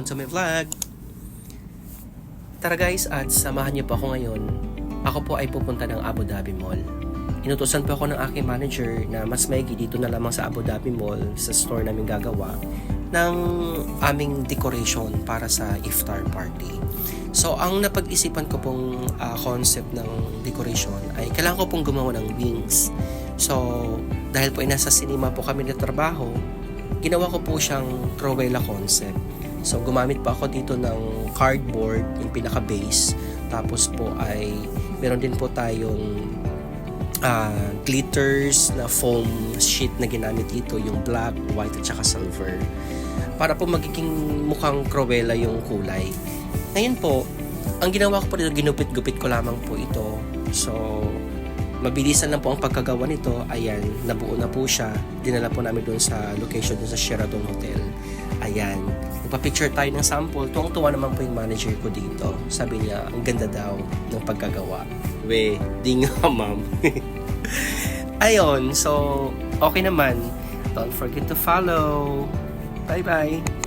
to my vlog. Tara guys, at samahan niyo po ako ngayon. Ako po ay pupunta ng Abu Dhabi Mall. Inutusan po ako ng aking manager na mas maigi dito na lamang sa Abu Dhabi Mall, sa store namin gagawa ng aming decoration para sa iftar party. So, ang napag-isipan ko pong concept ng decoration ay kailangan ko pong gumawa ng wings. So, dahil po ay nasa cinema po kami na trabaho, ginawa ko po siyang trowela concept. So, gumamit pa ako dito ng cardboard, yung pinaka-base. Tapos po ay meron din po tayong glitters na foam sheet na ginamit dito, yung black, white at saka silver, para po magiging mukhang crowella yung kulay. Ngayon po, ang ginawa ko po dito, ginupit-gupit ko lamang po ito. So, mabilisan lang po ang pagkagawa nito. Ayan, nabuo na po siya. Dinala po namin doon sa location, doon sa Sheraton Hotel. Ayan, nagpa-picture tayo ng sample. Tuwang-tuwa naman po yung manager ko dito. Sabi niya, ang ganda daw ng pagkagawa. We, di nga ma'am. Ayun, so okay naman. Don't forget to follow. Bye-bye.